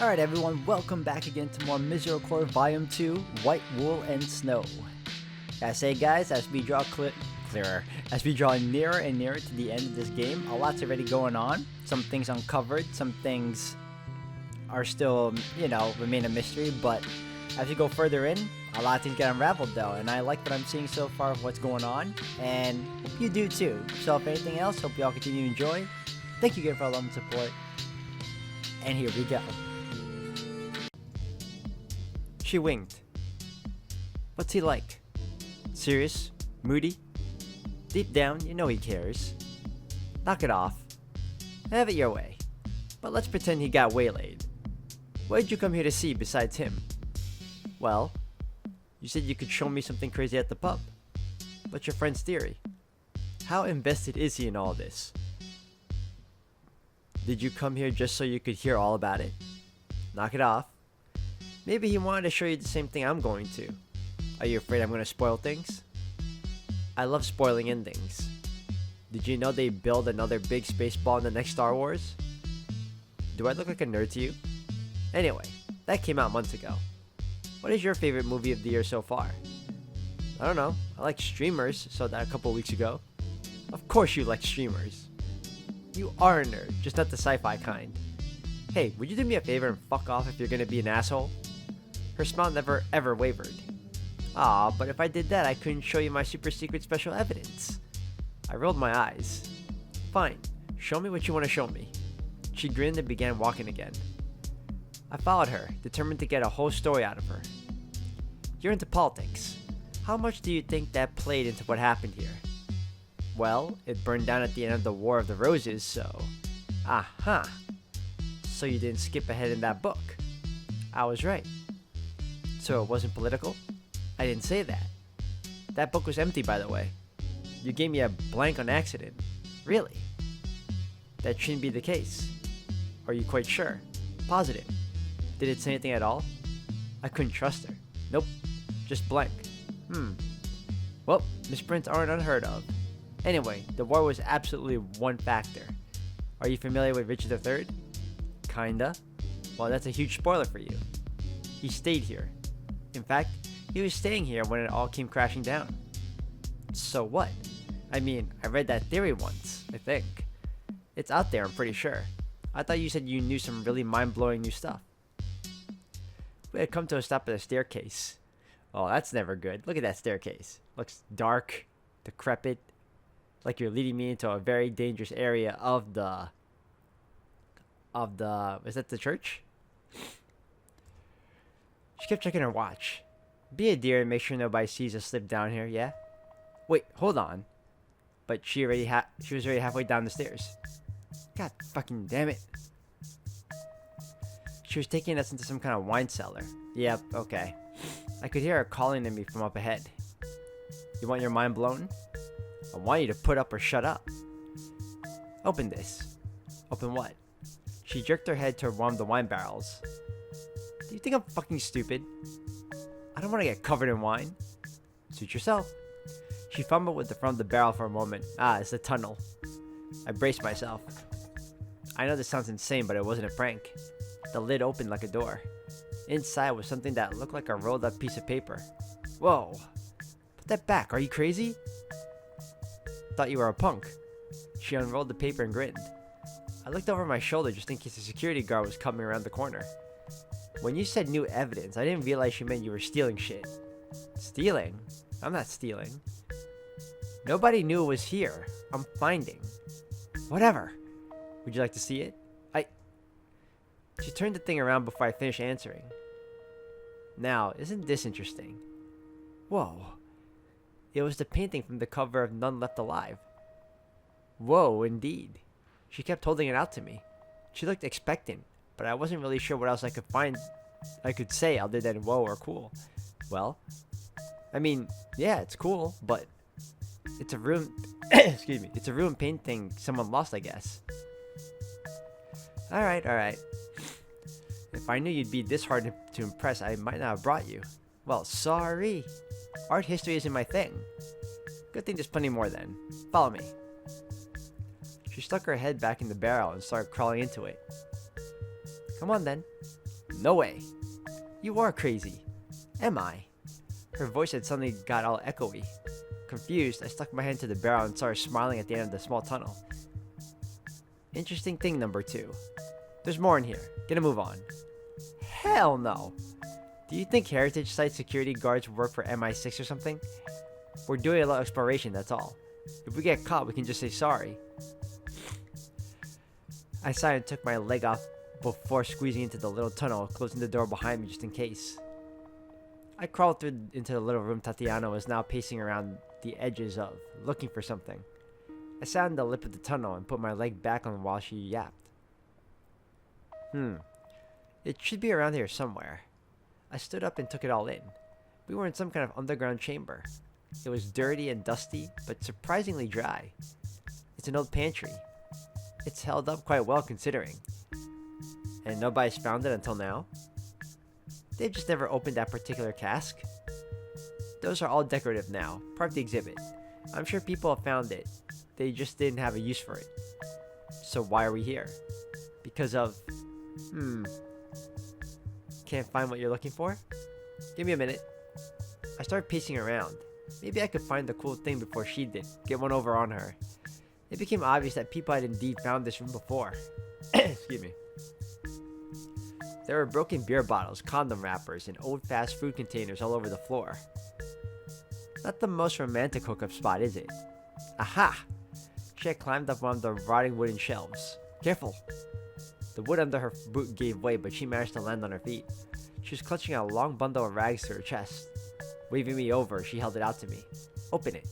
Alright everyone, welcome back again to more Misericorde Volume 2, White Wool and Snow. I say guys, as we draw nearer and nearer to the end of this game, a lot's already going on. Some things uncovered, some things are still, remain a mystery, but as we go further in, a lot of things get unraveled though, and I like what I'm seeing so far of what's going on, and hope you do too. So if anything else, hope you all continue to enjoy. Thank you again for all love and support, and here we go. She winked. What's he like? Serious? Moody? Deep down, you know he cares. Knock it off. Have it your way. But let's pretend he got waylaid. What did you come here to see besides him? Well, you said you could show me something crazy at the pub. What's your friend's theory? How invested is he in all this? Did you come here just so you could hear all about it? Knock it off. Maybe he wanted to show you the same thing I'm going to. Are you afraid I'm going to spoil things? I love spoiling endings. Did you know they build another big space ball in the next Star Wars? Do I look like a nerd to you? Anyway, that came out months ago. What is your favorite movie of the year so far? I don't know. I like Streamers, saw that a couple weeks ago. Of course you like Streamers. You are a nerd, just not the sci-fi kind. Hey, would you do me a favor and fuck off if you're gonna be an asshole? Her smile never ever wavered. Ah, but if I did that, I couldn't show you my super secret special evidence. I rolled my eyes. Fine, show me what you want to show me. She grinned and began walking again. I followed her, determined to get a whole story out of her. You're into politics. How much do you think that played into what happened here? Well, it burned down at the end of the War of the Roses, so... Aha! So you didn't skip ahead in that book. I was right. So it wasn't political? I didn't say that. That book was empty, by the way. You gave me a blank on accident. Really? That shouldn't be the case. Are you quite sure? Positive. Did it say anything at all? I couldn't trust her. Nope. Just blank. Well, misprints aren't unheard of. Anyway, the war was absolutely one factor. Are you familiar with Richard III? Kinda. Well, that's a huge spoiler for you. He stayed here. In fact, he was staying here when it all came crashing down. So what? I mean, I read that theory once, I think. It's out there, I'm pretty sure. I thought you said you knew some really mind-blowing new stuff. We had come to a stop at a staircase. Oh, that's never good. Look at that staircase. Looks dark, decrepit, like you're leading me into a very dangerous area of the... Is that the church? She kept checking her watch. Be a dear and make sure nobody sees us slip down here, yeah? Wait, hold on. But she was already halfway down the stairs. God fucking damn it. She was taking us into some kind of wine cellar. Yep, okay. I could hear her calling to me from up ahead. You want your mind blown? I want you to put up or shut up. Open this. Open what? She jerked her head toward one of the wine barrels. Do you think I'm fucking stupid? I don't want to get covered in wine. Suit yourself. She fumbled with the front of the barrel for a moment. Ah, it's the tunnel. I braced myself. I know this sounds insane, but it wasn't a prank. The lid opened like a door. Inside was something that looked like a rolled up piece of paper. Whoa. Put that back. Are you crazy? Thought you were a punk. She unrolled the paper and grinned. I looked over my shoulder just in case a security guard was coming around the corner. When you said new evidence, I didn't realize you meant you were stealing shit. Stealing? I'm not stealing. Nobody knew it was here. I'm finding. Whatever. Would you like to see it? She turned the thing around before I finished answering. Now, isn't this interesting? Whoa. It was the painting from the cover of None Left Alive. Whoa, indeed. She kept holding it out to me. She looked expectant, but I wasn't really sure what else I could say other than whoa or cool. Well, I mean, yeah, it's cool, but it's a ruined excuse me, it's a ruined painting someone lost, I guess. Alright. If I knew you'd be this hard to impress, I might not have brought you. Well, sorry. Art history isn't my thing. Good thing there's plenty more then. Follow me. She stuck her head back in the barrel and started crawling into it. Come on then. No way. You are crazy. Am I? Her voice had suddenly got all echoey. Confused, I stuck my hand to the barrel and saw her smiling at the end of the small tunnel. Interesting thing number 2. There's more in here. Gonna move on. Hell no. Do you think heritage site security guards work for MI6 or something? We're doing a little exploration, that's all. If we get caught, we can just say sorry. I sighed and took my leg off before squeezing into the little tunnel, closing the door behind me just in case. I crawled through into the little room Tatiana was now pacing around the edges of, looking for something. I sat on the lip of the tunnel and put my leg back on while she yapped. It should be around here somewhere. I stood up and took it all in. We were in some kind of underground chamber. It was dirty and dusty, but surprisingly dry. It's an old pantry. It's held up quite well considering. And nobody's found it until now? They've just never opened that particular cask? Those are all decorative now, part of the exhibit. I'm sure people have found it. They just didn't have a use for it. So why are we here? Because of... Can't find what you're looking for? Give me a minute. I started pacing around. Maybe I could find the cool thing before she did. Get one over on her. It became obvious that people had indeed found this room before. Excuse me. There were broken beer bottles, condom wrappers, and old fast food containers all over the floor. Not the most romantic hookup spot, is it? Aha! She had climbed up one of the rotting wooden shelves. Careful! The wood under her boot gave way, but she managed to land on her feet. She was clutching a long bundle of rags to her chest. Waving me over, she held it out to me. Open it.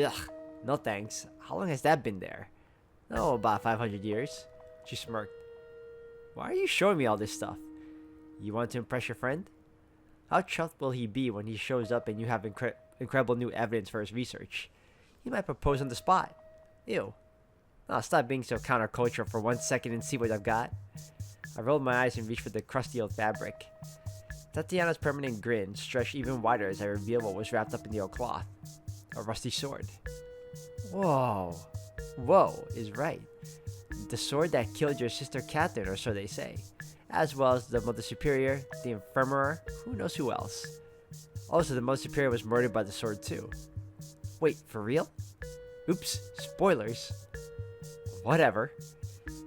Ugh, no thanks. How long has that been there? Oh, about 500 years. She smirked. Why are you showing me all this stuff? You want to impress your friend? How chuffed will he be when he shows up and you have incredible new evidence for his research? He might propose on the spot. Ew. Oh, stop being so countercultural for 1 second and see what I've got. I rolled my eyes and reached for the crusty old fabric. Tatiana's permanent grin stretched even wider as I revealed what was wrapped up in the old cloth. A rusty sword. Whoa. Whoa is right. The sword that killed your sister Catherine, or so they say. As well as the Mother Superior, the Infirmary, who knows who else. Also, the Mother Superior was murdered by the sword too. Wait, for real? Oops, spoilers. Whatever.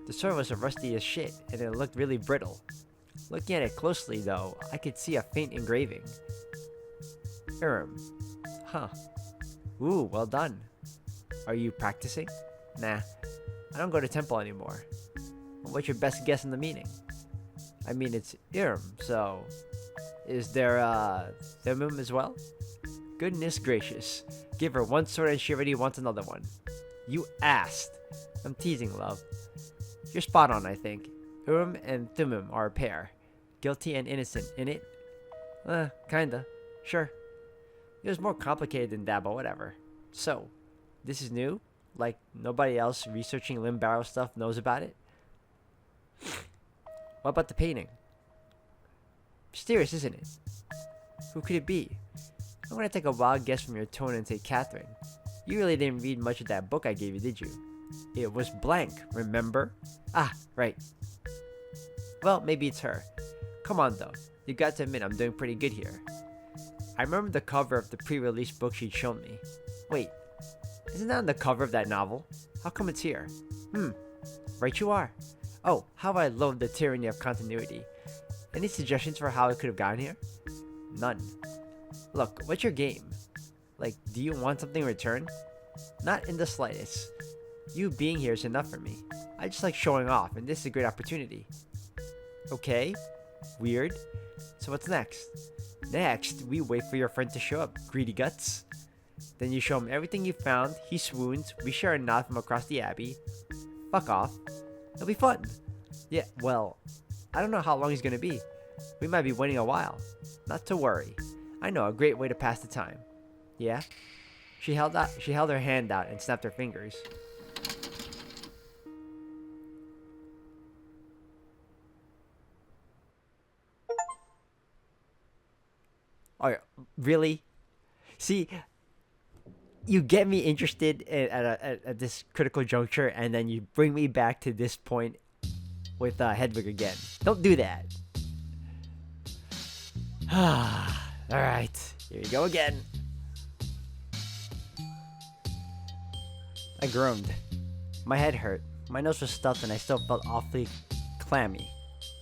The sword was rusty as shit, and it looked really brittle. Looking at it closely, though, I could see a faint engraving. Huh. Ooh, well done. Are you practicing? Nah, I don't go to temple anymore. What's your best guess in the meaning? I mean, it's so... Is there, Thummim as well? Goodness gracious. Give her one sword and she already wants another one. You asked. I'm teasing, love. You're spot on, I think. And Thummim are a pair. Guilty and innocent, innit? Kinda. Sure. It was more complicated than that, but whatever. So, this is new? Like, nobody else researching limb barrel stuff knows about it? What about the painting? Mysterious, isn't it? Who could it be? I'm gonna take a wild guess from your tone and say Catherine. You really didn't read much of that book I gave you, did you? It was blank, remember? Ah, right. Well, maybe it's her. Come on, though. You got to admit I'm doing pretty good here. I remember the cover of the pre-release book she'd shown me. Wait, isn't that on the cover of that novel? How come it's here? Right you are. Oh, how I love the tyranny of continuity. Any suggestions for how it could have gotten here? None. Look, what's your game? Like, do you want something in return? Not in the slightest. You being here is enough for me. I just like showing off, and this is a great opportunity. Okay. Weird. So what's next? Next, we wait for your friend to show up, greedy guts. Then you show him everything you found, he swoons, we share a nod from across the abbey. Fuck off. It'll be fun. Yeah, well, I don't know how long he's gonna be. We might be waiting a while. Not to worry. I know a great way to pass the time. Yeah? She held her hand out and snapped her fingers. Oh, really? See, you get me interested at this critical juncture, and then you bring me back to this point with Hedwig again. Don't do that. Alright, here you go again. I groaned. My head hurt, my nose was stuffed, and I still felt awfully clammy.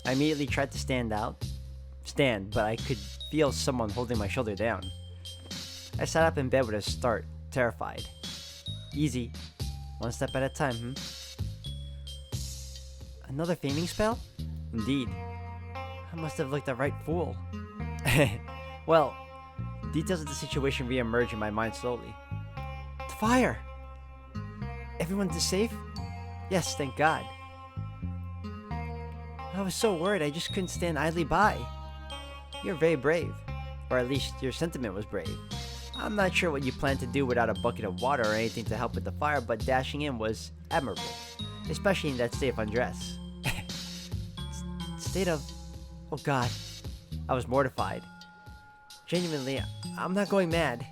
I immediately tried to stand, but I could feel someone holding my shoulder down. I sat up in bed with a start, terrified. Easy. One step at a time, Another fainting spell? Indeed. I must have looked a right fool. Well, details of the situation re-emerged in my mind slowly. The fire! Everyone is safe? Yes, thank God. I was so worried I just couldn't stand idly by. You're very brave. Or at least your sentiment was brave. I'm not sure what you planned to do without a bucket of water or anything to help with the fire, but dashing in was admirable. Especially in that state of undress. State of... Oh God. I was mortified. Genuinely, I'm not going mad.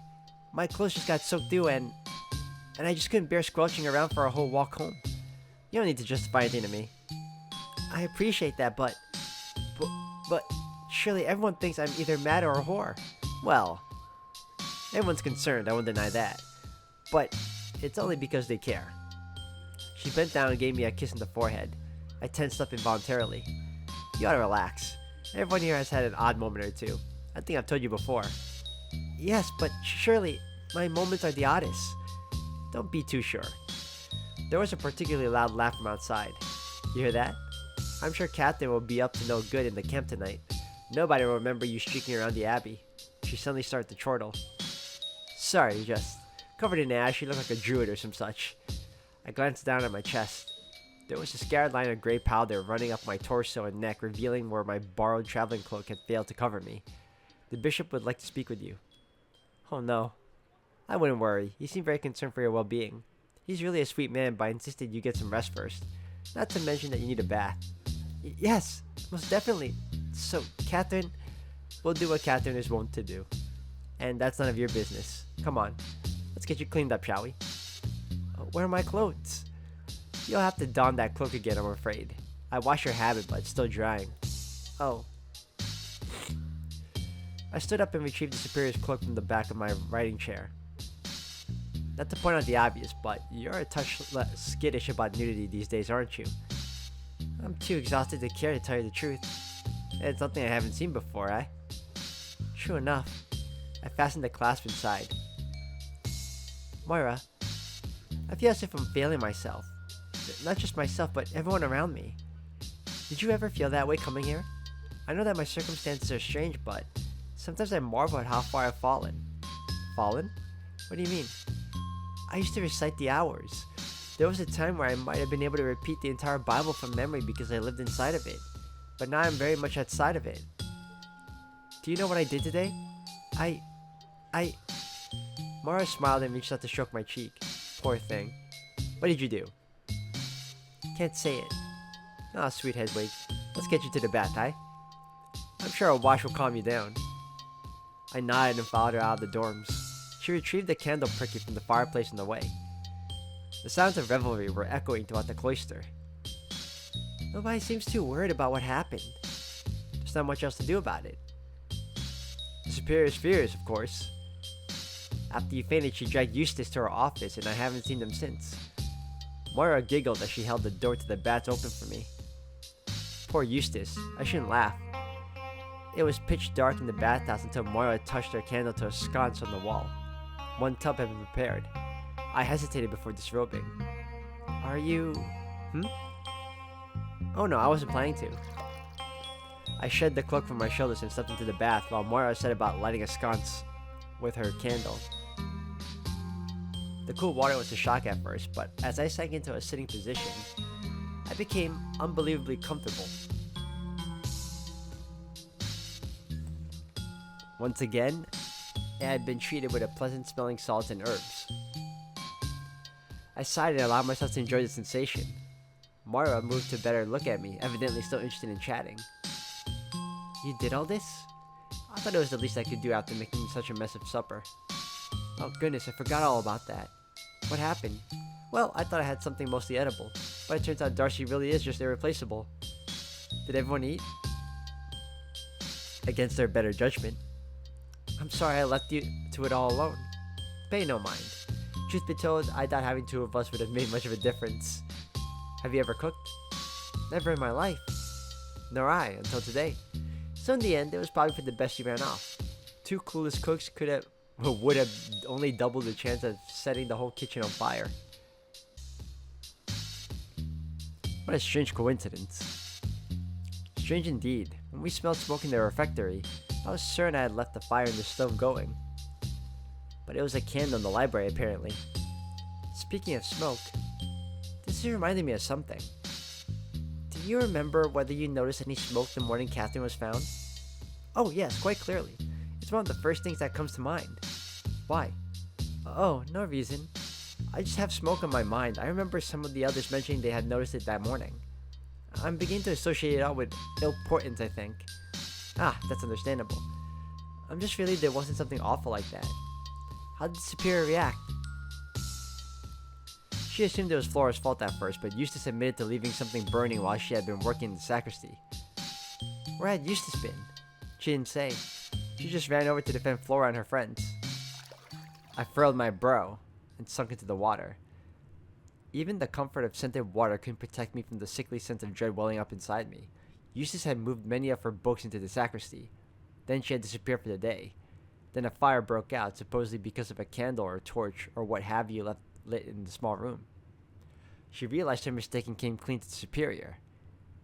My clothes just got soaked through and I just couldn't bear squelching around for a whole walk home. You don't need to justify anything to me. I appreciate that, but surely everyone thinks I'm either mad or a whore. Well, everyone's concerned, I won't deny that. But it's only because they care. She bent down and gave me a kiss on the forehead. I tensed up involuntarily. You ought to relax. Everyone here has had an odd moment or two. I think I've told you before. Yes, but surely my moments are the oddest. Don't be too sure. There was a particularly loud laugh from outside. You hear that? I'm sure Catherine will be up to no good in the camp tonight. Nobody will remember you streaking around the abbey. She suddenly started to chortle. Sorry, just covered in ash, you look like a druid or some such. I glanced down at my chest. There was a scarred line of gray powder running up my torso and neck, revealing where my borrowed traveling cloak had failed to cover me. The bishop would like to speak with you. Oh no. I wouldn't worry. He seemed very concerned for your well-being. He's really a sweet man, but I insisted you get some rest first. Not to mention that you need a bath. Yes, most definitely. So, Catherine, we'll do what Catherine is wont to do. And that's none of your business. Come on, let's get you cleaned up, shall we? Where are my clothes? You'll have to don that cloak again, I'm afraid. I washed your habit, but it's still drying. Oh. I stood up and retrieved the superior's cloak from the back of my writing chair. Not to point out the obvious, but you're a touch skittish about nudity these days, aren't you? I'm too exhausted to care, to tell you the truth. It's something I haven't seen before, eh? True enough. I fastened the clasp inside. Moira, I feel as if I'm failing myself. Not just myself, but everyone around me. Did you ever feel that way coming here? I know that my circumstances are strange, but sometimes I marvel at how far I've fallen. Fallen? What do you mean? I used to recite the hours. There was a time where I might have been able to repeat the entire Bible from memory because I lived inside of it. But now I'm very much outside of it. Do you know what I did today? Mara smiled and reached out to stroke my cheek. Poor thing. What did you do? Can't say it. Ah, sweet Hedwig. Let's get you to the bath, eh? I'm sure a wash will calm you down. I nodded and followed her out of the dorms. She retrieved the candle pricky from the fireplace in the way. The sounds of revelry were echoing throughout the cloister. Nobody seems too worried about what happened. There's not much else to do about it. The superior's fears, of course. After you fainted, she dragged Eustace to her office, and I haven't seen them since. Moira giggled as she held the door to the baths open for me. Poor Eustace. I shouldn't laugh. It was pitch dark in the bathhouse until Moira touched her candle to a sconce on the wall. One tub had been prepared. I hesitated before disrobing. Are you... Oh no, I wasn't planning to. I shed the cloak from my shoulders and stepped into the bath while Moira set about lighting a sconce with her candle. The cool water was a shock at first, but as I sank into a sitting position, I became unbelievably comfortable. Once again, I had been treated with a pleasant smelling salt and herbs. I sighed and allowed myself to enjoy the sensation. Moira moved to better look at me, evidently still interested in chatting. You did all this? I thought it was the least I could do after making such a mess of supper. Oh goodness, I forgot all about that. What happened? Well, I thought I had something mostly edible, but it turns out Darcy really is just irreplaceable. Did everyone eat? against their better judgment. I'm sorry I left you to it all alone. Pay no mind. Truth be told, I doubt having two of us would have made much of a difference. Have you ever cooked? Never in my life. Nor I, until today. So in the end, it was probably for the best you ran off. Two clueless cooks would have only doubled the chance of setting the whole kitchen on fire. What a strange coincidence. Strange indeed. When we smelled smoke in the refectory, I was certain I had left the fire in the stove going. But it was a candle in the library, apparently. Speaking of smoke, this is reminding me of something. Do you remember whether you noticed any smoke the morning Catherine was found? Oh yes, quite clearly. It's one of the first things that comes to mind. Why? Oh, no reason. I just have smoke on my mind. I remember some of the others mentioning they had noticed it that morning. I'm beginning to associate it all with ill portent, I think. Ah, that's understandable. I'm just relieved there wasn't something awful like that. How did the superior react? She assumed it was Flora's fault at first, but Eustace admitted to leaving something burning while she had been working in the sacristy. Where had Eustace been? She didn't say. She just ran over to defend Flora and her friends. I furrowed my brow and sunk into the water. Even the comfort of scented water couldn't protect me from the sickly sense of dread welling up inside me. Eustace had moved many of her books into the sacristy. Then she had disappeared for the day. Then a fire broke out, supposedly because of a candle or a torch or what have you left lit in the small room. She realized her mistake and came clean to the superior.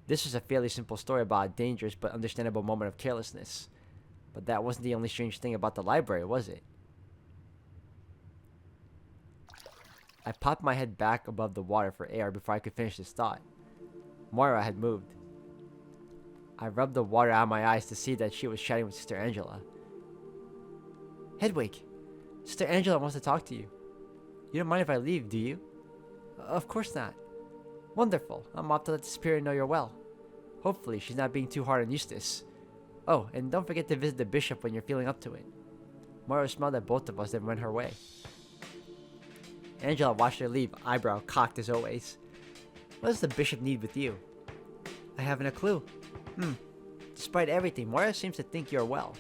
This was a fairly simple story about a dangerous but understandable moment of carelessness. But that wasn't the only strange thing about the library, was it? I popped my head back above the water for air before I could finish this thought. Moira had moved. I rubbed the water out of my eyes to see that she was chatting with Sister Angela. Hedwig, Sister Angela wants to talk to you. You don't mind if I leave, do you? Of course not. Wonderful. I'm off to let the superior know you're well. Hopefully she's not being too hard on Eustace. Oh, and don't forget to visit the bishop when you're feeling up to it. Moira smiled at both of us and went her way. Angela watched her leave, eyebrow cocked as always. What does the bishop need with you? I haven't a clue. Despite everything, Moira seems to think you're well.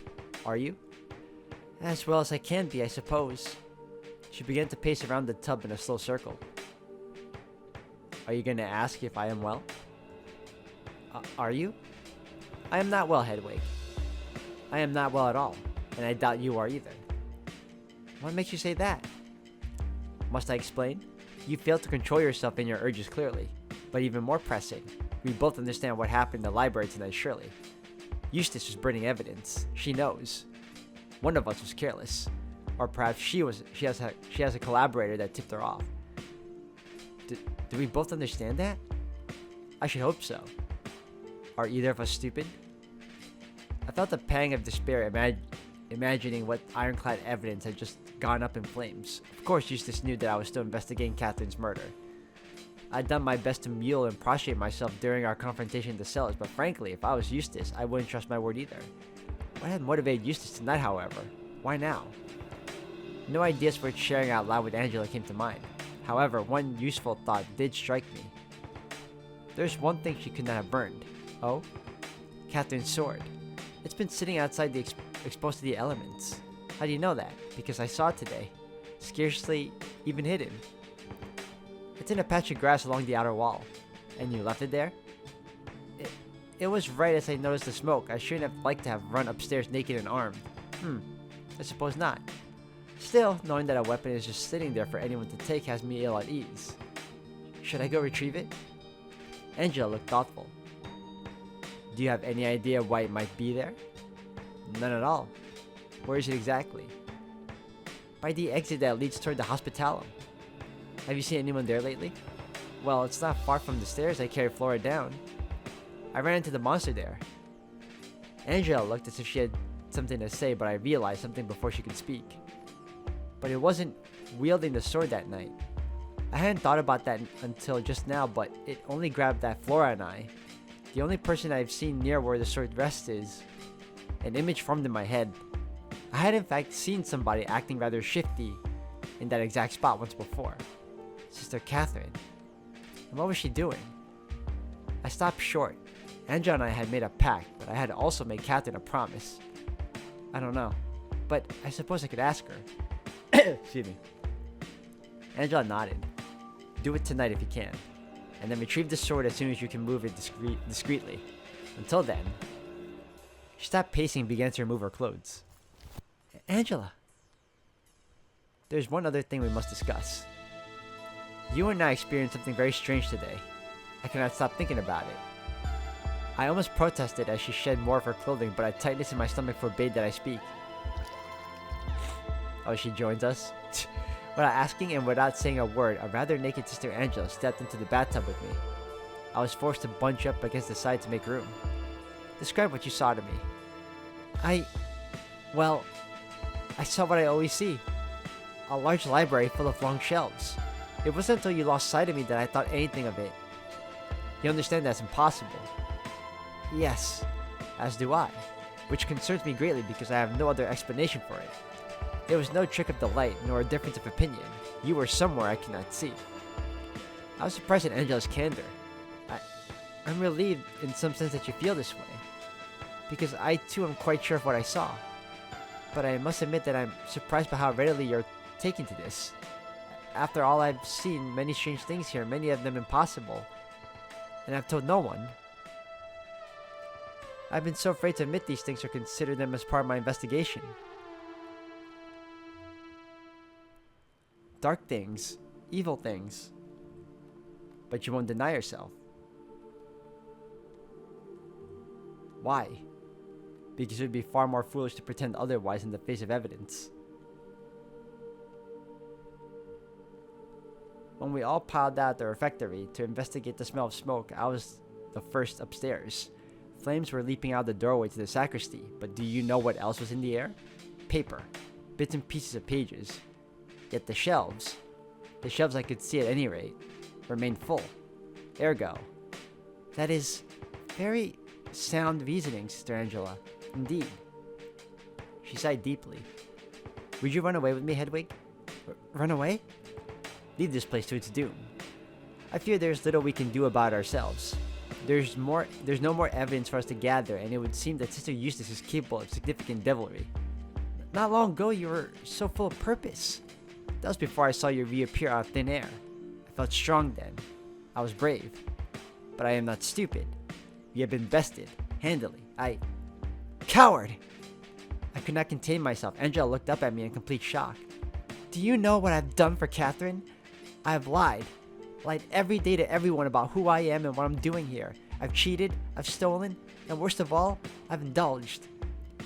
Are you? As well as I can be, I suppose. She began to pace around the tub in a slow circle. Are you going to ask if I am well? Are you? I am not well, Hedwig. I am not well at all, and I doubt you are either. What makes you say that? Must I explain? You failed to control yourself and your urges clearly. But even more pressing, we both understand what happened in the library tonight, surely. Eustace was burning evidence. She knows. One of us was careless. Or perhaps she has a collaborator that tipped her off. Do we both understand that? I should hope so. Are either of us stupid? I felt a pang of despair imagining what ironclad evidence had just gone up in flames. Of course, Eustace knew that I was still investigating Catherine's murder. I'd done my best to mule and prostrate myself during our confrontation in the cellars, but frankly, if I was Eustace, I wouldn't trust my word either. What had motivated Eustace tonight, however? Why now? No ideas worth sharing out loud with Angela came to mind. However, one useful thought did strike me. There's one thing she could not have burned. Oh? Catherine's sword. It's been sitting outside exposed to the elements. How do you know that? Because I saw it today. Scarcely even hidden. It's in a patch of grass along the outer wall. And you left it there? It was right as I noticed the smoke. I shouldn't have liked to have run upstairs naked and armed. I suppose not. Still, knowing that a weapon is just sitting there for anyone to take has me ill at ease. Should I go retrieve it? Angela looked thoughtful. Do you have any idea why it might be there? None at all. Where is it exactly? By the exit that leads toward the hospitalum. Have you seen anyone there lately? Well, it's not far from the stairs I carried Flora down. I ran into the monster there. Angela looked as if she had something to say, but I realized something before she could speak. But it wasn't wielding the sword that night. I hadn't thought about that until just now, but it only grabbed that Flora and I. The only person I've seen near where the sword rests is... An image formed in my head. I had in fact seen somebody acting rather shifty in that exact spot once before. Sister Catherine. And what was she doing? I stopped short. Angela and I had made a pact, but I had to also make Catherine a promise. I don't know, but I suppose I could ask her. Excuse me. Angela nodded. Do it tonight if you can, and then retrieve the sword as soon as you can move it discreetly. Until then... She stopped pacing and began to remove her clothes. Angela! There's one other thing we must discuss. You and I experienced something very strange today. I cannot stop thinking about it. I almost protested as she shed more of her clothing, but a tightness in my stomach forbade that I speak. Oh, she joins us? Without asking and without saying a word, a rather naked Sister Angela stepped into the bathtub with me. I was forced to bunch up against the side to make room. Describe what you saw to me. Well, I saw what I always see. A large library full of long shelves. It wasn't until you lost sight of me that I thought anything of it. You understand that's impossible? Yes, as do I, which concerns me greatly because I have no other explanation for it. It was no trick of the light, nor a difference of opinion. You were somewhere I cannot see. I was surprised at Angela's candor. I'm relieved in some sense that you feel this way, because I too am quite sure of what I saw. But I must admit that I'm surprised by how readily you're taken to this. After all, I've seen many strange things here, many of them impossible, and I've told no one. I've been so afraid to admit these things or consider them as part of my investigation. Dark things, evil things. But you won't deny yourself. Why? Because it would be far more foolish to pretend otherwise in the face of evidence. When we all piled out the refectory to investigate the smell of smoke, I was the first upstairs. Flames were leaping out the doorway to the sacristy, but do you know what else was in the air? Paper. Bits and pieces of pages. Yet the shelves I could see at any rate, remained full. Ergo. That is very sound reasoning, Sister Angela. Indeed. She sighed deeply. Would you run away with me, Hedwig? Run away? Leave this place to its doom. I fear there's little we can do about ourselves. There's no more evidence for us to gather, and it would seem that Sister Eustace is capable of significant devilry. Not long ago, you were so full of purpose. That was before I saw you reappear out of thin air. I felt strong then. I was brave. But I am not stupid. You have been bested, handily. Coward! I could not contain myself. Angela looked up at me in complete shock. Do you know what I've done for Catherine? I have lied. Lied every day to everyone about who I am and what I'm doing here. I've cheated, I've stolen, and worst of all, I've indulged.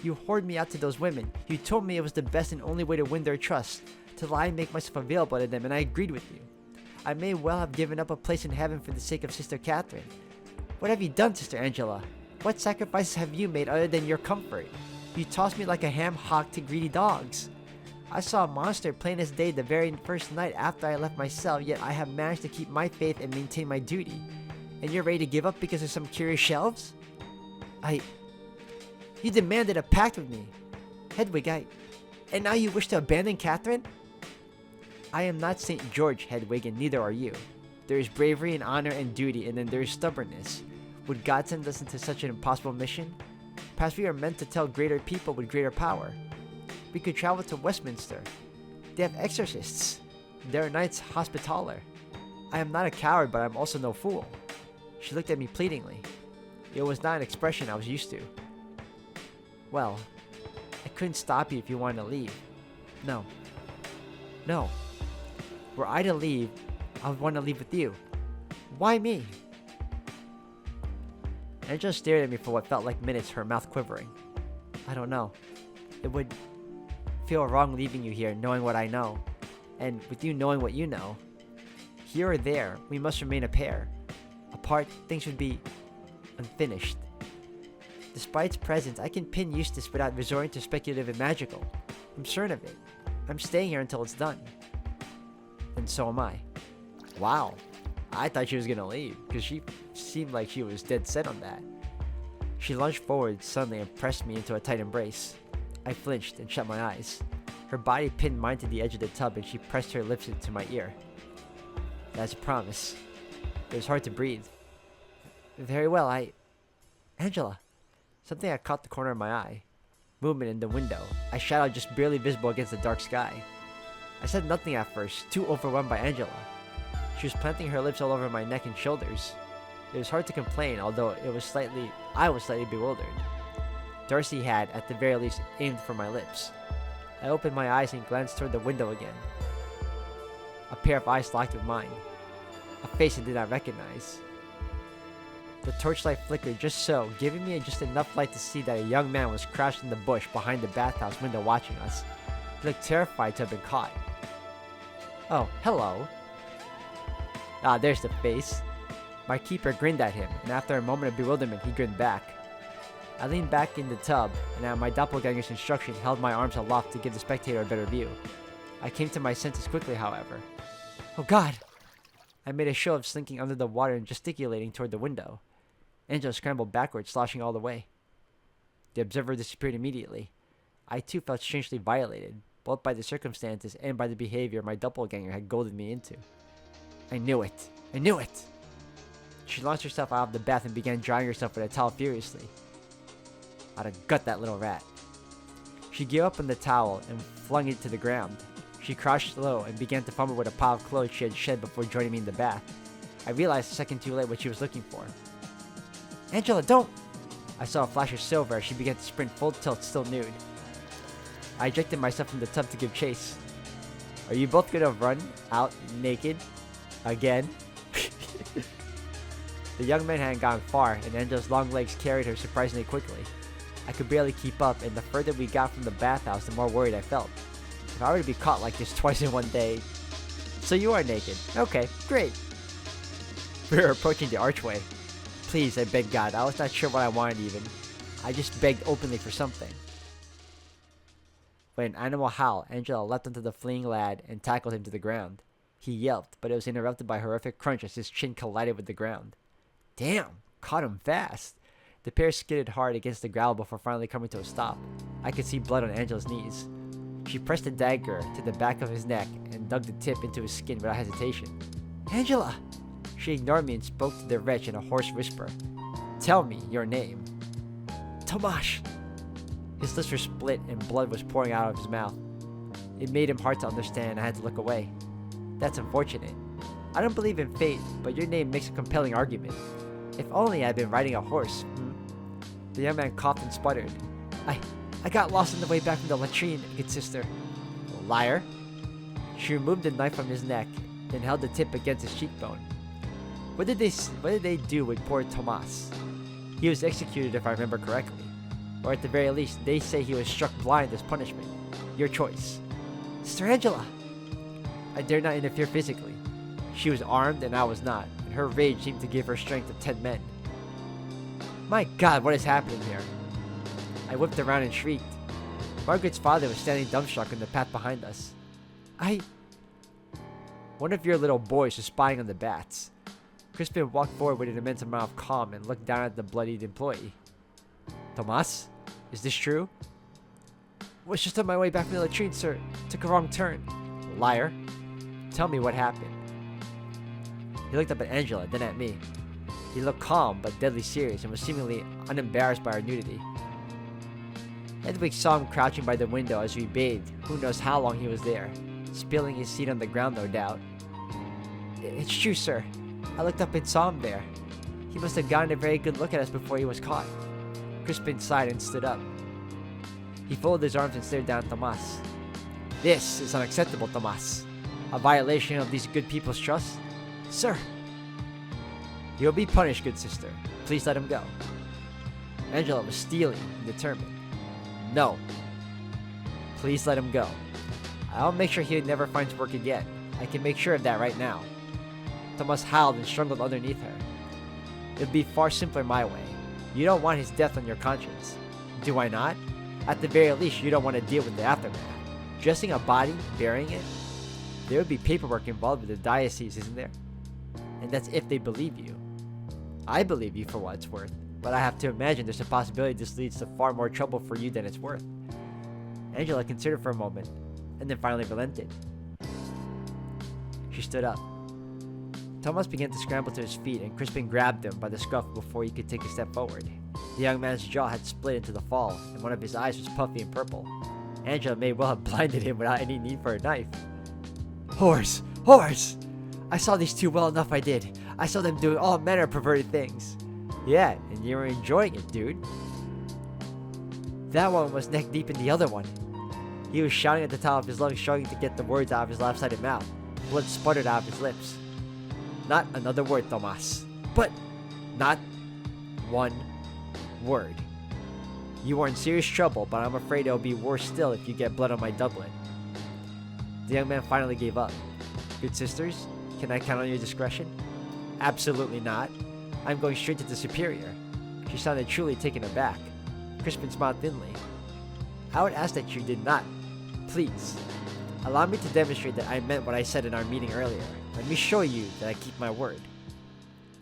You whored me out to those women. You told me it was the best and only way to win their trust. To lie and make myself available to them, and I agreed with you. I may well have given up a place in heaven for the sake of Sister Catherine. What have you done, Sister Angela? What sacrifices have you made other than your comfort? You tossed me like a ham hock to greedy dogs. I saw a monster plain as day the very first night after I left my cell, yet I have managed to keep my faith and maintain my duty. And you're ready to give up because of some curious shelves? You demanded a pact with me. Hedwig, and now you wish to abandon Catherine? I am not St. George, Hedwig, and neither are you. There is bravery and honor and duty, and then there is stubbornness. Would God send us into such an impossible mission? Perhaps we are meant to tell greater people with greater power. We could travel to Westminster. They have exorcists. There are knights hospitaller. I am not a coward, but I'm also no fool. She looked at me pleadingly. It was not an expression I was used to. Well, I couldn't stop you if you wanted to leave. No. Were I to leave, I would want to leave with you. Why me? Angela stared at me for what felt like minutes, her mouth quivering. I don't know. It would feel wrong leaving you here, knowing what I know. And with you knowing what you know, here or there, we must remain a pair. Apart, things would be unfinished. Despite its presence, I can pin Eustace without resorting to speculative and magical. I'm certain of it. I'm staying here until it's done. And so am I. Wow. I thought she was gonna leave, because she seemed like she was dead set on that. She lunged forward suddenly and pressed me into a tight embrace. I flinched and shut my eyes. Her body pinned mine to the edge of the tub and she pressed her lips into my ear. That's a promise. It was hard to breathe. Very well, Angela. Something had caught the corner of my eye. Movement in the window, a shadow just barely visible against the dark sky. I said nothing at first, too overwhelmed by Angela. She was planting her lips all over my neck and shoulders. It was hard to complain, although I was slightly bewildered. Darcy had, at the very least, aimed for my lips. I opened my eyes and glanced toward the window again. A pair of eyes locked with mine. A face I did not recognize. The torchlight flickered just so, giving me just enough light to see that a young man was crouched in the bush behind the bathhouse window watching us. He looked terrified to have been caught. Oh, hello. Ah, there's the face. My keeper grinned at him, and after a moment of bewilderment, he grinned back. I leaned back in the tub, and at my doppelganger's instruction, held my arms aloft to give the spectator a better view. I came to my senses quickly, however. Oh God! I made a show of slinking under the water and gesticulating toward the window. Angela scrambled backwards, sloshing all the way. The observer disappeared immediately. I too felt strangely violated, both by the circumstances and by the behavior my doppelganger had goaded me into. I knew it! I knew it! She launched herself out of the bath and began drying herself with a towel furiously. I'd have gut that little rat. She gave up on the towel and flung it to the ground. She crouched low and began to fumble with a pile of clothes she had shed before joining me in the bath. I realized a second too late what she was looking for. Angela, don't! I saw a flash of silver as she began to sprint full tilt, still nude. I ejected myself from the tub to give chase. Are you both gonna run out naked? Again? The young man hadn't gone far, and Angela's long legs carried her surprisingly quickly. I could barely keep up, and the further we got from the bathhouse, the more worried I felt. If I were to be caught like this twice in one day... So you are naked. Okay, great. We were approaching the archway. Please, I begged God. I was not sure what I wanted even. I just begged openly for something. With an animal howl, Angela leapt onto the fleeing lad and tackled him to the ground. He yelped, but it was interrupted by a horrific crunch as his chin collided with the ground. Damn, caught him fast. The pair skidded hard against the gravel before finally coming to a stop. I could see blood on Angela's knees. She pressed the dagger to the back of his neck and dug the tip into his skin without hesitation. Angela! She ignored me and spoke to the wretch in a hoarse whisper. Tell me your name. Tomasz! His lips were split and blood was pouring out of his mouth. It made him hard to understand and I had to look away. That's unfortunate. I don't believe in fate, but your name makes a compelling argument. If only I had been riding a horse. The young man coughed and sputtered. I got lost on the way back from the latrine, good sister. Liar. She removed the knife from his neck, then held the tip against his cheekbone. What did they do with poor Tomas? He was executed if I remember correctly. Or at the very least, they say he was struck blind as punishment. Your choice. Sister Angela! I dared not interfere physically. She was armed and I was not, and her rage seemed to give her strength of 10 men. My God, what is happening here? I whipped around and shrieked. Margaret's father was standing dumbstruck in the path behind us. One of your little boys was spying on the bats. Crispin walked forward with an immense amount of calm and looked down at the bloodied employee. Tomas? Is this true? Was just on my way back from the latrine, sir. Took a wrong turn. Liar. Tell me what happened. He looked up at Angela, then at me. He looked calm but deadly serious and was seemingly unembarrassed by our nudity. Hedwig saw him crouching by the window as we bathed. Who knows how long he was there. Spilling his seed on the ground, no doubt. It's true, sir. I looked up and saw him there. He must have gotten a very good look at us before he was caught. Crispin sighed and stood up. He folded his arms and stared down at Tomas. This is unacceptable, Tomas. A violation of these good people's trust. Sir! You'll be punished, good sister. Please let him go. Angela was steely and determined. No. Please let him go. I'll make sure he never finds work again. I can make sure of that right now. Tomas howled and struggled underneath her. It'd be far simpler my way. You don't want his death on your conscience. Do I not? At the very least, you don't want to deal with the aftermath. Dressing a body, burying it? There would be paperwork involved with the diocese, isn't there? And that's if they believe you. I believe you for what it's worth, but I have to imagine there's a possibility this leads to far more trouble for you than it's worth. Angela considered for a moment, and then finally relented. She stood up. Thomas began to scramble to his feet, and Crispin grabbed him by the scruff before he could take a step forward. The young man's jaw had split into the fall, and one of his eyes was puffy and purple. Angela may well have blinded him without any need for a knife. Horse! Horse! I saw these two well enough, I did. I saw them doing all manner of perverted things. Yeah, and you were enjoying it, dude. That one was neck deep in the other one. He was shouting at the top of his lungs, struggling to get the words out of his lopsided mouth. Blood sputtered out of his lips. Not another word, Tomas. But not one word. You are in serious trouble, but I'm afraid it'll be worse still if you get blood on my doublet. The young man finally gave up. Good sisters, can I count on your discretion? Absolutely not. I'm going straight to the superior. She sounded truly taken aback. Crispin smiled thinly. I would ask that you did not. Please. Allow me to demonstrate that I meant what I said in our meeting earlier. Let me show you that I keep my word.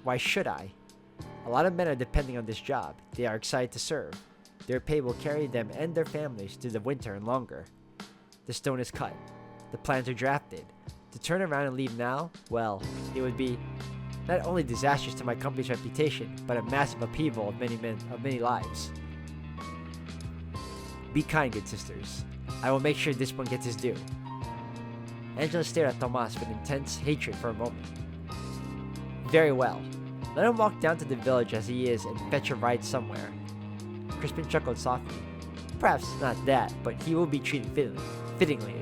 Why should I? A lot of men are depending on this job. They are excited to serve. Their pay will carry them and their families through the winter and longer. The stone is cut. The plans are drafted. To turn around and leave now, well, it would be not only disastrous to my company's reputation, but a massive upheaval of many lives. Be kind, good sisters. I will make sure this one gets his due. Angela stared at Tomas with intense hatred for a moment. Very well. Let him walk down to the village as he is and fetch a ride somewhere. Crispin chuckled softly. Perhaps not that, but he will be treated fittingly.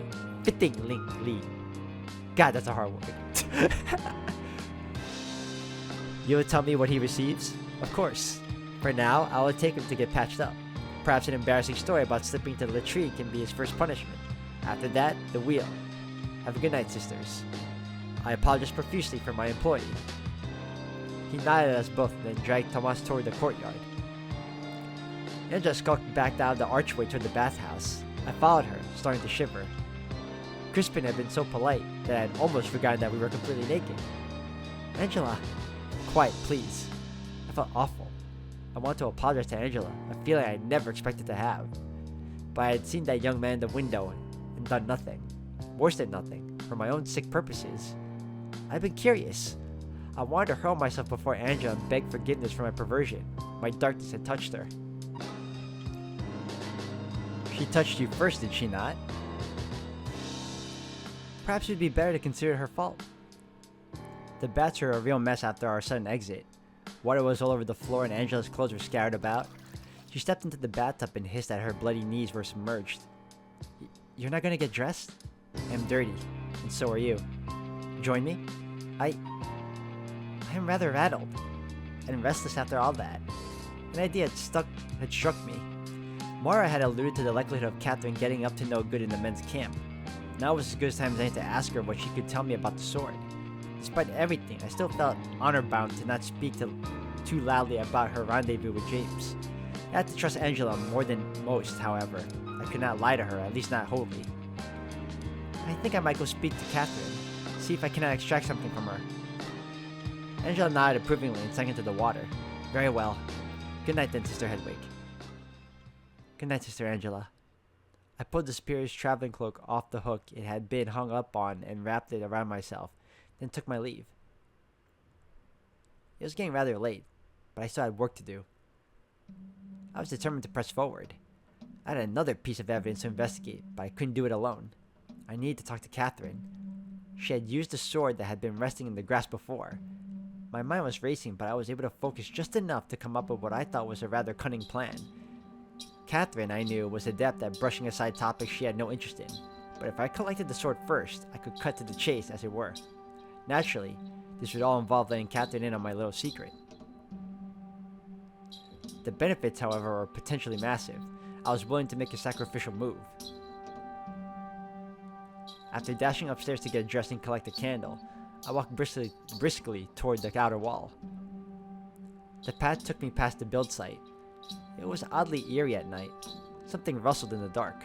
God, that's a hard word. You will tell me what he receives? Of course. For now, I will take him to get patched up. Perhaps an embarrassing story about slipping to the latrine can be his first punishment. After that, the wheel. Have a good night, sisters. I apologize profusely for my employee. He nodded at us both and then dragged Tomas toward the courtyard. Angela skulked back down the archway toward the bathhouse. I followed her, starting to shiver. Crispin had been so polite that I had almost forgotten that we were completely naked. Angela, quiet, please. I felt awful. I wanted to apologize to Angela, a feeling I had never expected to have. But I had seen that young man in the window and done nothing. Worse than nothing, for my own sick purposes. I'd been curious. I wanted to hurl myself before Angela and beg forgiveness for my perversion. My darkness had touched her. She touched you first, did she not? Perhaps it would be better to consider it her fault. The baths were a real mess after our sudden exit. Water was all over the floor and Angela's clothes were scattered about. She stepped into the bathtub and hissed that her bloody knees were submerged. You're not gonna get dressed? I'm dirty, and so are you. Join me? I am rather rattled and restless after all that. An idea had struck me. Mara had alluded to the likelihood of Catherine getting up to no good in the men's camp. Now was as good a time as any to ask her what she could tell me about the sword. Despite everything, I still felt honor-bound to not speak too loudly about her rendezvous with James. I had to trust Angela more than most, however. I could not lie to her, at least not wholly. I think I might go speak to Catherine, see if I cannot extract something from her. Angela nodded approvingly and sank into the water. Very well. Good night then, Sister Hedwig. Good night, Sister Angela. I pulled the superior's traveling cloak off the hook it had been hung up on and wrapped it around myself, then took my leave. It was getting rather late, but I still had work to do. I was determined to press forward. I had another piece of evidence to investigate, but I couldn't do it alone. I needed to talk to Catherine. She had used the sword that had been resting in the grass before. My mind was racing, but I was able to focus just enough to come up with what I thought was a rather cunning plan. Catherine, I knew, was adept at brushing aside topics she had no interest in, but if I collected the sword first, I could cut to the chase, as it were. Naturally, this would all involve letting Catherine in on my little secret. The benefits, however, were potentially massive. I was willing to make a sacrificial move. After dashing upstairs to get dressed and collect a candle, I walked briskly toward the outer wall. The path took me past the build site. It was oddly eerie at night. Something rustled in the dark.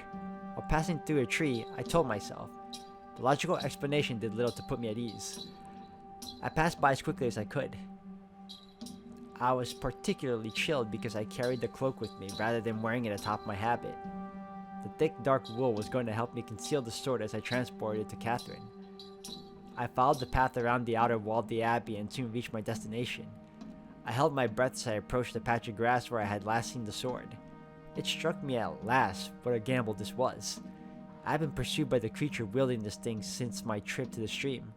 While passing through a tree, I told myself. The logical explanation did little to put me at ease. I passed by as quickly as I could. I was particularly chilled because I carried the cloak with me rather than wearing it atop my habit. The thick, dark wool was going to help me conceal the sword as I transported it to Catherine. I followed the path around the outer wall of the abbey and soon reached my destination. I held my breath as I approached the patch of grass where I had last seen the sword. It struck me at last what a gamble this was. I had been pursued by the creature wielding this thing since my trip to the stream.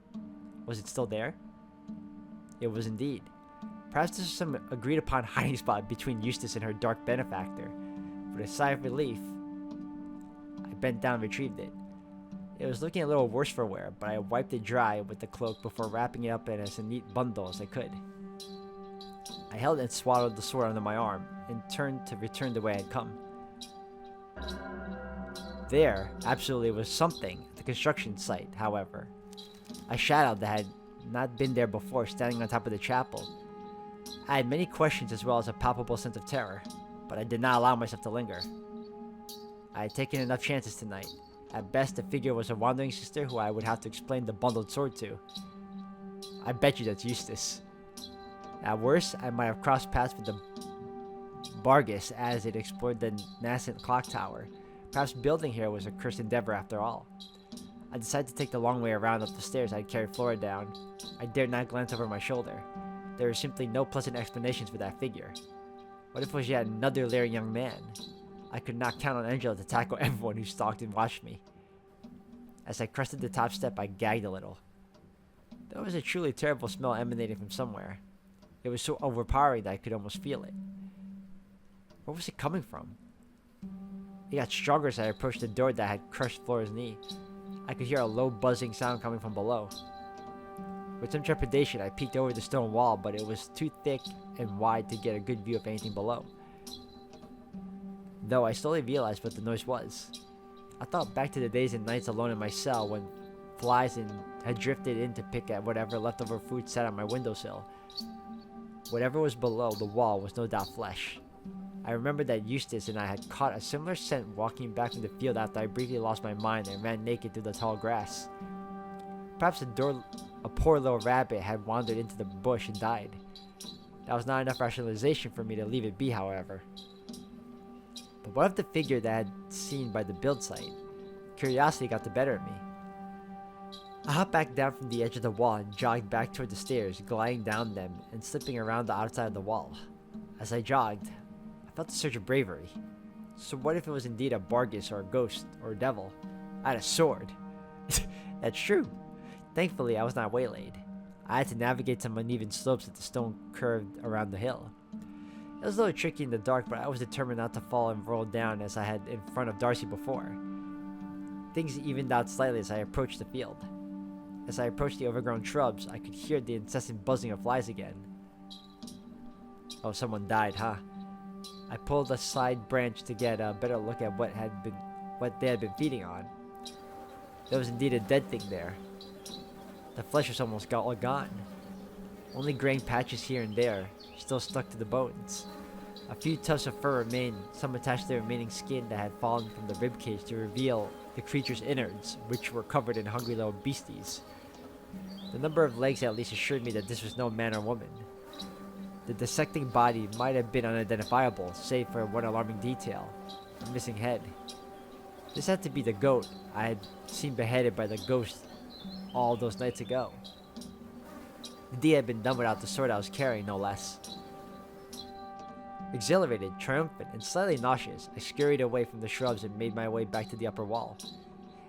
Was it still there? It was indeed. Perhaps this was some agreed upon hiding spot between Eustace and her dark benefactor. With a sigh of relief, I bent down and retrieved it. It was looking a little worse for wear, but I wiped it dry with the cloak before wrapping it up in as a neat bundle as I could. I held and swaddled the sword under my arm and turned to return the way I had come. There absolutely was something at the construction site, however. A shadow that had not been there before standing on top of the chapel. I had many questions as well as a palpable sense of terror, but I did not allow myself to linger. I had taken enough chances tonight. At best, the figure was a wandering sister who I would have to explain the bundled sword to. I bet you that's Eustace. At worst, I might have crossed paths with the Bargus as it explored the nascent clock tower. Perhaps building here was a cursed endeavor after all. I decided to take the long way around up the stairs I had carried Flora down. I dared not glance over my shoulder. There were simply no pleasant explanations for that figure. What if it was yet another leering young man? I could not count on Angela to tackle everyone who stalked and watched me. As I crested the top step, I gagged a little. There was a truly terrible smell emanating from somewhere. It was so overpowering that I could almost feel it. Where was it coming from? It got stronger as I approached the door that had crushed Flora's knee. I could hear a low buzzing sound coming from below. With some trepidation, I peeked over the stone wall, but it was too thick and wide to get a good view of anything below. Though I slowly realized what the noise was. I thought back to the days and nights alone in my cell when flies had drifted in to pick at whatever leftover food sat on my windowsill. Whatever was below the wall was no doubt flesh. I remembered that Eustace and I had caught a similar scent walking back from the field after I briefly lost my mind and ran naked through the tall grass. Perhaps a poor little rabbit had wandered into the bush and died. That was not enough rationalization for me to leave it be, however. But what of the figure that I had seen by the build site? Curiosity got the better of me. I hopped back down from the edge of the wall and jogged back toward the stairs, gliding down them and slipping around the outside of the wall. As I jogged, I felt a surge of bravery. So what if it was indeed a Bargus or a ghost or a devil? I had a sword. That's true. Thankfully, I was not waylaid. I had to navigate some uneven slopes that the stone curved around the hill. It was a little tricky in the dark, but I was determined not to fall and roll down as I had in front of Darcy before. Things evened out slightly as I approached the field. As I approached the overgrown shrubs, I could hear the incessant buzzing of flies again. Oh, someone died, huh? I pulled a side branch to get a better look at what they had been feeding on. There was indeed a dead thing there. The flesh was almost all gone. Only graying patches here and there, still stuck to the bones. A few tufts of fur remained, some attached to the remaining skin that had fallen from the ribcage to reveal the creature's innards, which were covered in hungry little beasties. The number of legs at least assured me that this was no man or woman. The dissecting body might have been unidentifiable, save for one alarming detail, a missing head. This had to be the goat I had seen beheaded by the ghost all those nights ago. The deed had been done without the sword I was carrying, no less. Exhilarated, triumphant, and slightly nauseous, I scurried away from the shrubs and made my way back to the upper wall.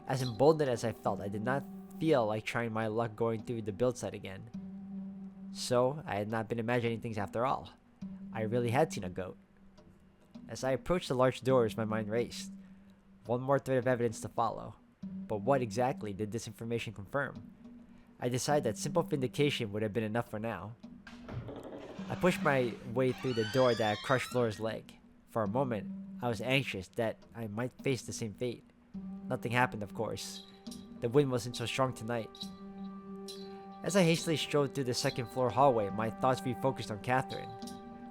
As emboldened as I felt, I did not feel like trying my luck going through the build site again. So, I had not been imagining things after all. I really had seen a goat. As I approached the large doors, my mind raced. One more thread of evidence to follow. But what exactly did this information confirm? I decided that simple vindication would have been enough for now. I pushed my way through the door that had crushed Flora's leg. For a moment, I was anxious that I might face the same fate. Nothing happened, of course. The wind wasn't so strong tonight. As I hastily strode through the second floor hallway, my thoughts refocused on Catherine.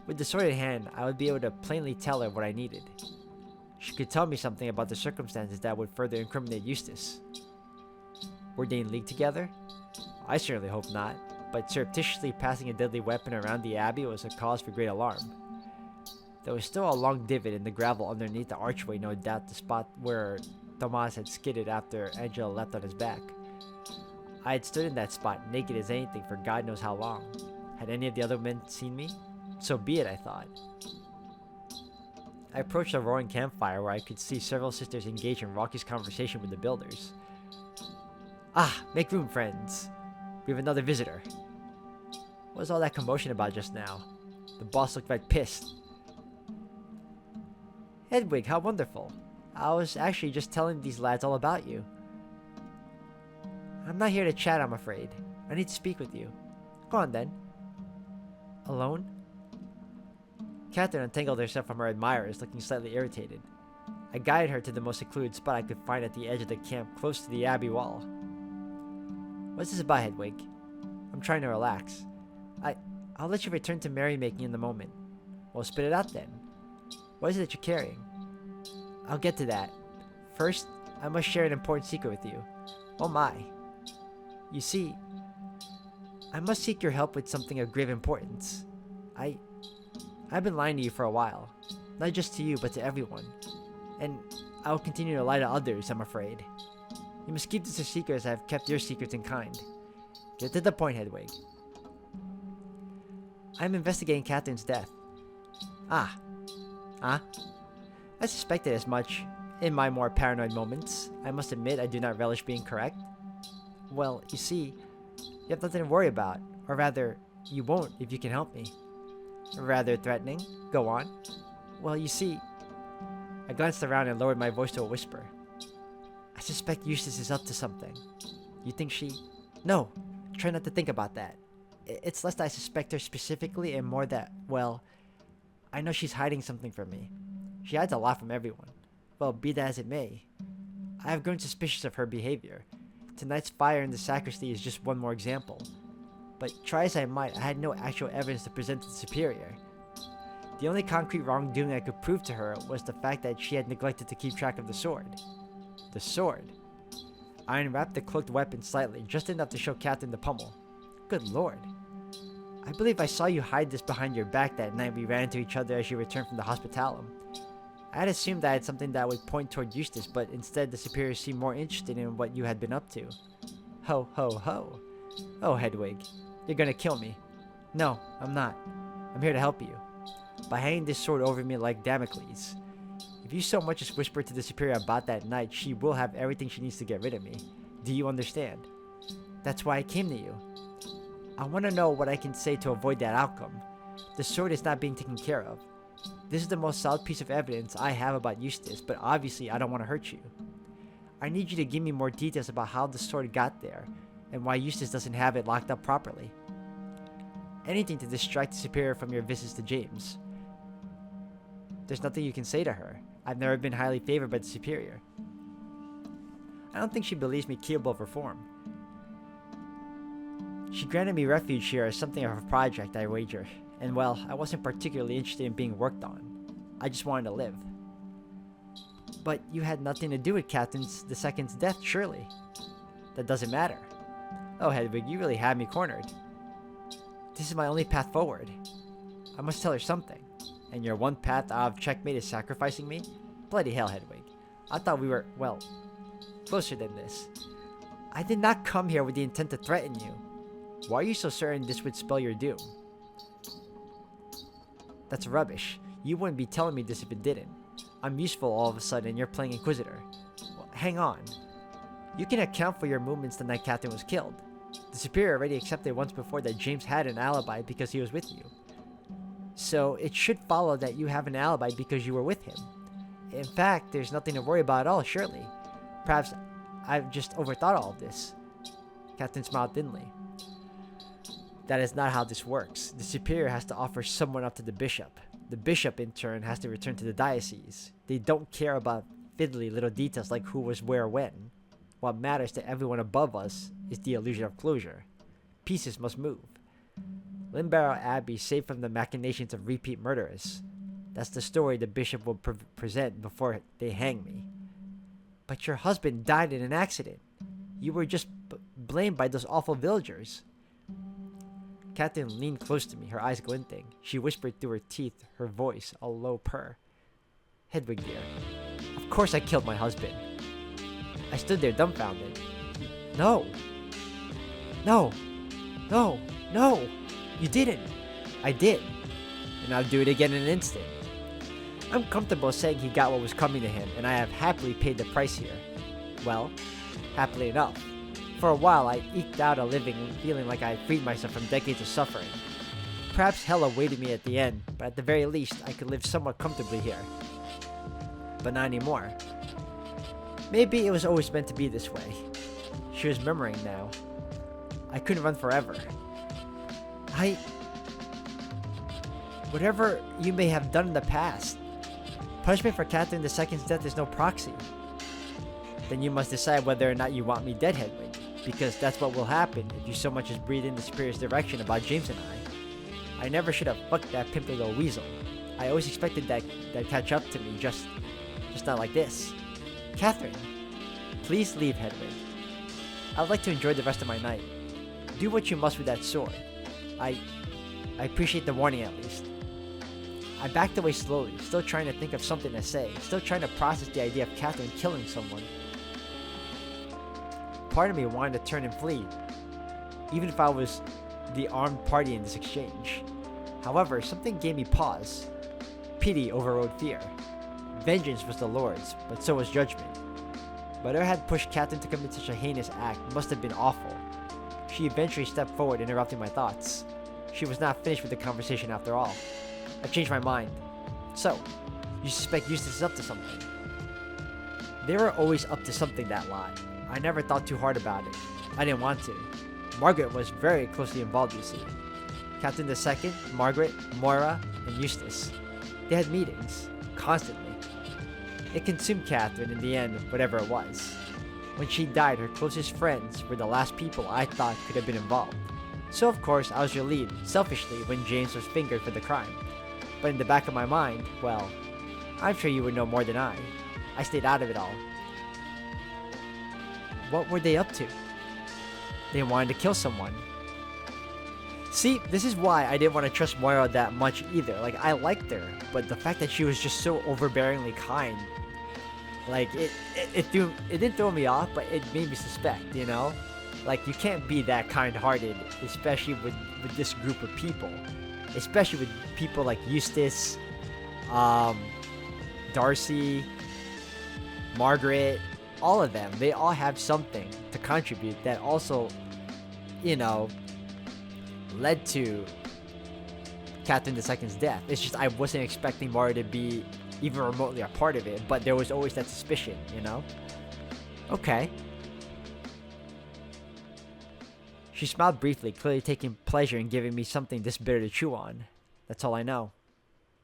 With the sword in hand, I would be able to plainly tell her what I needed. She could tell me something about the circumstances that would further incriminate Eustace. Were they in league together? I certainly hope not, but surreptitiously passing a deadly weapon around the abbey was a cause for great alarm. There was still a long divot in the gravel underneath the archway, no doubt the spot where Tomas had skidded after Angela leapt on his back. I had stood in that spot, naked as anything, for God knows how long. Had any of the other men seen me? So be it, I thought. I approached a roaring campfire where I could see several sisters engaged in raucous conversation with the builders. Ah, make room, friends. We have another visitor. What was all that commotion about just now? The boss looked right pissed. Hedwig, how wonderful. I was actually just telling these lads all about you. I'm not here to chat, I'm afraid. I need to speak with you. Go on, then. Alone? Catherine untangled herself from her admirers, looking slightly irritated. I guided her to the most secluded spot I could find at the edge of the camp, close to the abbey wall. What's this about, Hedwig? I'm trying to relax. I'll let you return to merrymaking in the moment. Well, spit it out then. What is it that you're carrying? I'll get to that. First, I must share an important secret with you. Oh my. You see, I must seek your help with something of grave importance. I've been lying to you for a while. Not just to you, but to everyone. And I will continue to lie to others, I'm afraid. You must keep this a secret as I have kept your secrets in kind. Get to the point, Hedwig. I'm investigating Catherine's death. Ah. I suspected as much. In my more paranoid moments, I must admit I do not relish being correct. Well, you see, you have nothing to worry about. Or rather, you won't if you can help me. Rather threatening. Go on. Well, you see, I glanced around and lowered my voice to a whisper. I suspect Eustace is up to something. You think she... No, try not to think about that. It's less that I suspect her specifically and more that, well, I know she's hiding something from me. She hides a lot from everyone. Well, be that as it may, I have grown suspicious of her behavior. Tonight's fire in the sacristy is just one more example. But try as I might, I had no actual evidence to present to the superior. The only concrete wrongdoing I could prove to her was the fact that she had neglected to keep track of the sword. The sword? I unwrapped the cloaked weapon slightly, just enough to show Catherine the pommel. Good lord. I believe I saw you hide this behind your back that night we ran into each other as you returned from the hospitalum. I had assumed I had something that would point toward Eustace, but instead the superior seemed more interested in what you had been up to. Ho, ho, ho. Oh, Hedwig, you're gonna kill me. No, I'm not. I'm here to help you. By hanging this sword over me like Damocles. If you so much as whisper to the superior about that night, she will have everything she needs to get rid of me. Do you understand? That's why I came to you. I want to know what I can say to avoid that outcome. The sword is not being taken care of. This is the most solid piece of evidence I have about Eustace, but obviously I don't want to hurt you. I need you to give me more details about how the sword got there, and why Eustace doesn't have it locked up properly. Anything to distract the superior from your visits to James. There's nothing you can say to her. I've never been highly favored by the superior. I don't think she believes me capable of reform. She granted me refuge here as something of a project, I wager, and well, I wasn't particularly interested in being worked on. I just wanted to live. But you had nothing to do with Catherine II's death, surely. That doesn't matter. Oh, Hedwig, you really had me cornered. This is my only path forward. I must tell her something. And your one path out of checkmate is sacrificing me? Bloody hell, Hedwig. I thought we were, well, closer than this. I did not come here with the intent to threaten you. Why are you so certain this would spell your doom? That's rubbish. You wouldn't be telling me this if it didn't. I'm useful all of a sudden and you're playing Inquisitor. Well, hang on. You can account for your movements the night Catherine was killed. The superior already accepted once before that James had an alibi because he was with you. So it should follow that you have an alibi because you were with him. In fact, there's nothing to worry about at all, surely. Perhaps I've just overthought all of this. Catherine smiled thinly. That is not how this works. The superior has to offer someone up to the bishop. The bishop, in turn, has to return to the diocese. They don't care about fiddly little details like who was where when. What matters to everyone above us is the illusion of closure. Pieces must move. Limbarrow Abbey safe from the machinations of repeat murderers. That's the story the bishop will present before they hang me. But your husband died in an accident. You were just blamed by those awful villagers. Catherine leaned close to me, her eyes glinting. She whispered through her teeth, her voice a low purr. Hedwig dear, of course I killed my husband. I stood there dumbfounded. No. No, no, no, you didn't. I did, and I'll do it again in an instant. I'm comfortable saying he got what was coming to him, and I have happily paid the price here. Well, happily enough. For a while, I eked out a living, feeling like I had freed myself from decades of suffering. Perhaps hell awaited me at the end, but at the very least, I could live somewhat comfortably here. But not anymore. Maybe it was always meant to be this way. She was murmuring now. I couldn't run forever. Whatever you may have done in the past, punishment for Catherine II's death is no proxy. Then you must decide whether or not you want me dead, Hedwig, because that's what will happen if you so much as breathe in the Superior's direction about James and I. I never should have fucked that pimply little weasel. I always expected that catch up to me, just not like this. Catherine, please leave, Hedwig. I'd like to enjoy the rest of my night. Do what you must with that sword. I appreciate the warning at least. I backed away slowly, still trying to think of something to say, still trying to process the idea of Catherine killing someone. Part of me wanted to turn and flee, even if I was the armed party in this exchange. However, something gave me pause. Pity overrode fear. Vengeance was the Lord's, but so was judgment. Whatever had pushed Catherine to commit such a heinous act must have been awful. She eventually stepped forward, interrupting my thoughts. She was not finished with the conversation after all. I changed my mind. So, you suspect Eustace is up to something? They were always up to something, that lot. I never thought too hard about it. I didn't want to. Margaret was very closely involved, you see. Catherine II, Margaret, Moira, and Eustace. They had meetings. Constantly. It consumed Catherine in the end, whatever it was. When she died, her closest friends were the last people I thought could have been involved. So of course, I was relieved, selfishly, when James was fingered for the crime. But in the back of my mind, well, I'm sure you would know more than I. I stayed out of it all. What were they up to? They wanted to kill someone. See, this is why I didn't want to trust Moira that much either. Like, I liked her, but the fact that she was just so overbearingly kind, like, it didn't throw me off, but it made me suspect, you know? Like, you can't be that kind-hearted, especially with this group of people. Especially with people like Eustace, Darcy, Margaret, all of them. They all have something to contribute that also, you know, led to Catherine II's death. It's just I wasn't expecting Moira to be even remotely a part of it, but there was always that suspicion, you know? Okay. She smiled briefly, clearly taking pleasure in giving me something this bitter to chew on. That's all I know.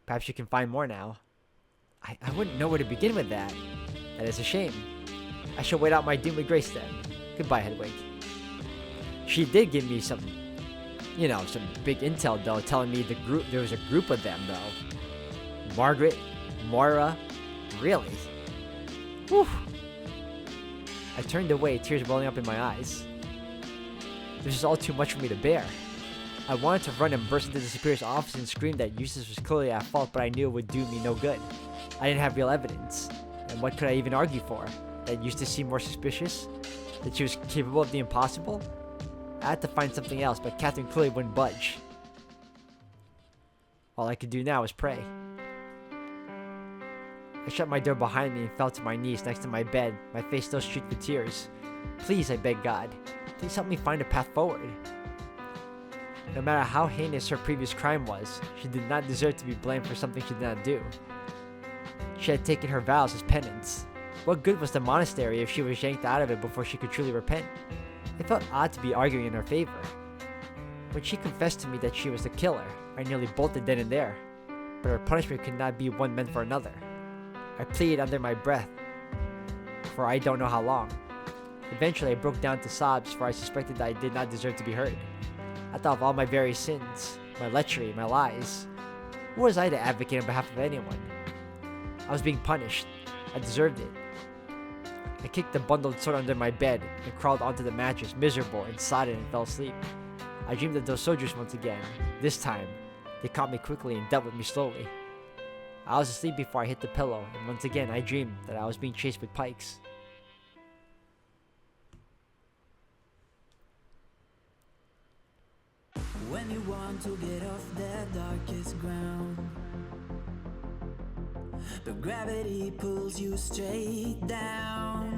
Perhaps you can find more now. I wouldn't know where to begin with that. That is a shame. I shall wait out my doom with grace then. Goodbye, Hedwig. She did give me some, you know, some big intel though, telling me there was a group of them though. Margaret, Moira, really? Whew. I turned away, tears welling up in my eyes. This is all too much for me to bear. I wanted to run and burst into the Superior's office and scream that Eustace was clearly at fault, but I knew it would do me no good. I didn't have real evidence. And what could I even argue for? That Eustace seemed more suspicious? That she was capable of the impossible? I had to find something else, but Catherine clearly wouldn't budge. All I could do now was pray. I shut my door behind me and fell to my knees next to my bed, my face still streaked with tears. Please, I begged God. Please help me find a path forward. No matter how heinous her previous crime was, she did not deserve to be blamed for something she did not do. She had taken her vows as penance. What good was the monastery if she was yanked out of it before she could truly repent? It felt odd to be arguing in her favor. When she confessed to me that she was the killer, I nearly bolted then and there. But her punishment could not be one meant for another. I pleaded under my breath, for I don't know how long. Eventually, I broke down to sobs, for I suspected that I did not deserve to be hurt. I thought of all my various sins, my lechery, my lies. Who was I to advocate on behalf of anyone? I was being punished. I deserved it. I kicked the bundled sword under my bed and crawled onto the mattress, miserable and sodden, and fell asleep. I dreamed of those soldiers once again. This time, they caught me quickly and dealt with me slowly. I was asleep before I hit the pillow, and once again I dreamed that I was being chased with pikes. When you want to get off the darkest ground, but gravity pulls you straight down.